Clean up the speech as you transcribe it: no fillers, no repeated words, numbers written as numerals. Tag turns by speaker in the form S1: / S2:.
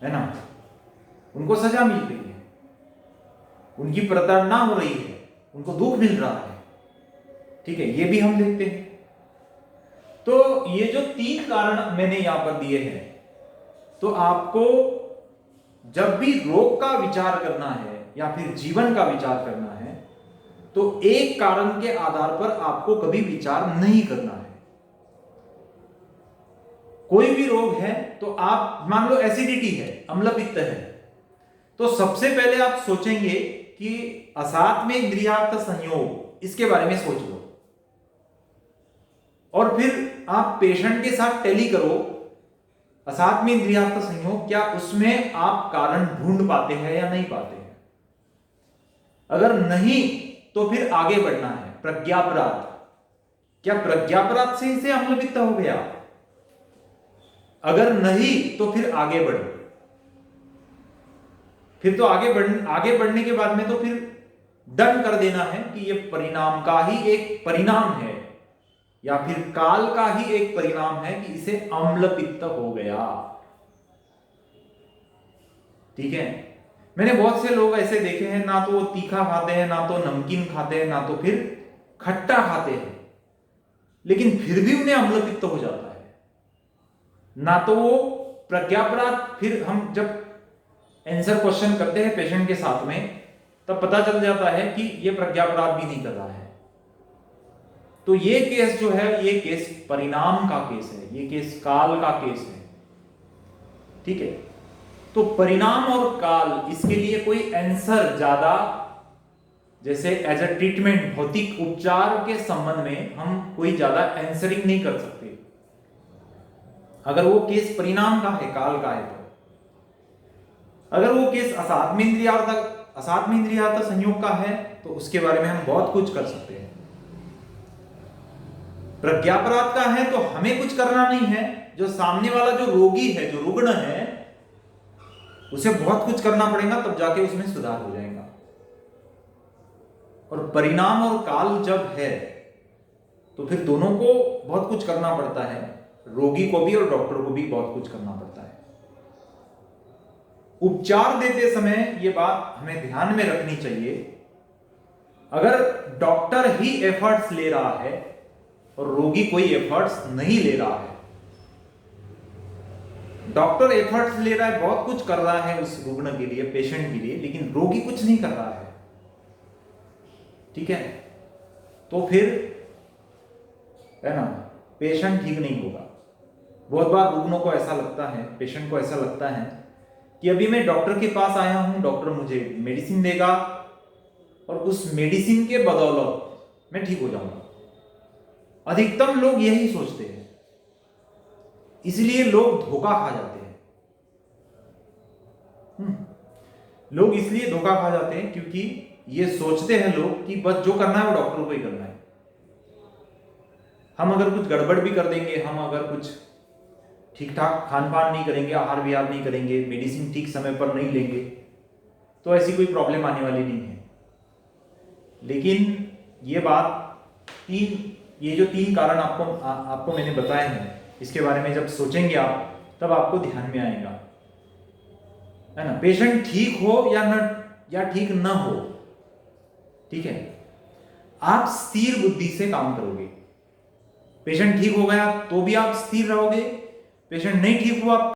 S1: है ना, उनको सजा मिल रही है, उनकी प्रताड़ना हो रही है, उनको दुख मिल रहा है, ठीक है, ये भी हम देखते हैं। तो ये जो 3 कारण मैंने यहां पर दिए हैं, तो आपको जब भी रोग का विचार करना है या फिर जीवन का विचार करना है, तो एक कारण के आधार पर आपको कभी विचार नहीं करना है। कोई भी रोग है तो आप मान लो एसिडिटी है, अम्ल पित्त है, तो सबसे पहले आप सोचेंगे कि असात्म इंद्रियार्थ संयोग, इसके बारे में सोच लो, और फिर आप पेशेंट के साथ टैली करो, असात्म इंद्रियार्थ संयोग, क्या उसमें आप कारण ढूंढ पाते हैं या नहीं पाते हैं। अगर नहीं तो फिर आगे बढ़ना है। प्रज्ञापराध, क्या प्रज्ञापराध से इसे अम्ल पित्त हो गया? अगर नहीं तो फिर आगे बढ़ो। फिर तो आगे बढ़ने के बाद में तो फिर डन कर देना है कि ये परिणाम का ही एक परिणाम है, या फिर काल का ही एक परिणाम है कि इसे अम्ल पित्त हो गया। ठीक है, मैंने बहुत से लोग ऐसे देखे हैं, ना तो वो तीखा खाते हैं, ना तो नमकीन खाते हैं, ना तो फिर खट्टा खाते हैं, लेकिन फिर भी उन्हें अम्ल पित्त हो जाता है। ना तो वो प्रज्ञापराध, फिर हम जब आंसर क्वेश्चन करते हैं पेशेंट के साथ में, तब पता चल जाता है कि ये प्रज्ञापराध भी नहीं कर रहा है। तो ये केस जो है, ये केस परिणाम का केस है, ये केस काल का केस है। ठीक है, तो परिणाम और काल, इसके लिए कोई आंसर ज्यादा, जैसे एज अ ट्रीटमेंट, भौतिक उपचार के संबंध में हम कोई ज्यादा आंसरिंग नहीं कर सकते। अगर वो केस परिणाम का है, काल का है, तो अगर वो केस असात्म इंद्रियार्थ संयोग का है, तो उसके बारे में हम बहुत कुछ कर सकते हैं। प्रज्ञापराध का है तो हमें कुछ करना नहीं है, जो सामने वाला जो रोगी है, जो रुग्ण है, उसे बहुत कुछ करना पड़ेगा, तब जाके उसमें सुधार हो जाएगा। और परिणाम और काल जब है, तो फिर दोनों को बहुत कुछ करना पड़ता है, रोगी को भी और डॉक्टर को भी बहुत कुछ करना पड़ता है। उपचार देते समय ये बात हमें ध्यान में रखनी चाहिए, अगर डॉक्टर ही एफर्ट्स ले रहा है और रोगी कोई एफर्ट्स नहीं ले रहा है, डॉक्टर एफर्ट्स ले रहा है, बहुत कुछ कर रहा है उस रुग्ण के लिए, पेशेंट के लिए, लेकिन रोगी कुछ नहीं कर रहा है, ठीक है, तो फिर है ना, पेशेंट ठीक नहीं होगा। बहुत बार रुग्णों को ऐसा लगता है, पेशेंट को ऐसा लगता है कि अभी मैं डॉक्टर के पास आया हूं, डॉक्टर मुझे मेडिसिन देगा और उस मेडिसिन के बदौलत मैं ठीक हो जाऊंगा। अधिकतम लोग यही सोचते हैं, इसलिए लोग धोखा खा जाते हैं। लोग इसलिए धोखा खा जाते हैं क्योंकि ये सोचते हैं लोग कि बस जो करना है वो डॉक्टर को ही करना है। हम अगर कुछ गड़बड़ भी कर देंगे, हम अगर कुछ ठीक ठाक खान पान नहीं करेंगे, आहार विहार नहीं करेंगे, मेडिसिन ठीक समय पर नहीं लेंगे, तो ऐसी कोई प्रॉब्लम आने वाली नहीं है। लेकिन ये बात ये जो 3 कारण आपको मैंने बताए हैं, इसके बारे में जब सोचेंगे आप, तब आपको ध्यान में आएगा, है ना। पेशेंट ठीक हो या ठीक ना हो, ठीक है, आप स्थिर बुद्धि से काम करोगे। पेशेंट ठीक हो गया तो भी आप स्थिर रहोगे, पेशेंट नहीं ठीक हुआ